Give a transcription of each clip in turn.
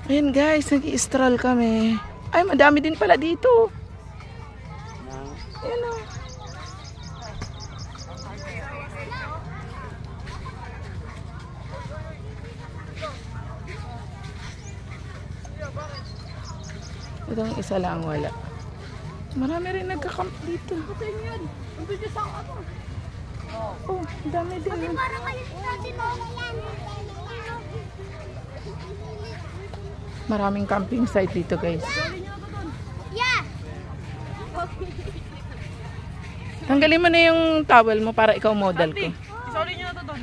Ayan guys, nag-i-stroll kami. Ay, madami din pala dito. Ayan o. Itong isa lang wala. Marami rin nagka-camp dito. Oh, dami din. Maraming camping site dito guys. Yeah. Tanggalin mo na yung towel mo para ikaw model ko. Isoli nyo na to doon.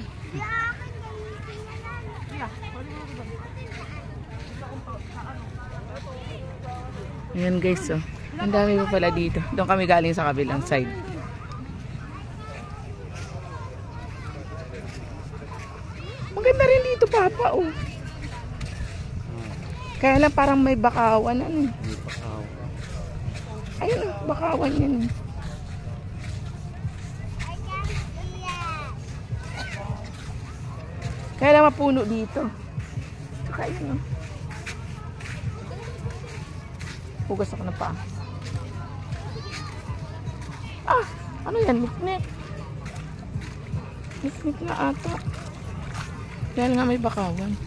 Ayan guys, oh. Ang dami pa pala dito. Doon kami galing sa kabilang side. Maganda rin dito, Papa, oh. Kaya lang parang may bakawan, ano. Ayun, oh, bakawan yun. Kaya lang mapuno dito. Saka yun, oh. Hugas ako na pa. Ah! Ano yan? Miknik. Miknik na ata. Dahil nga may bakawan.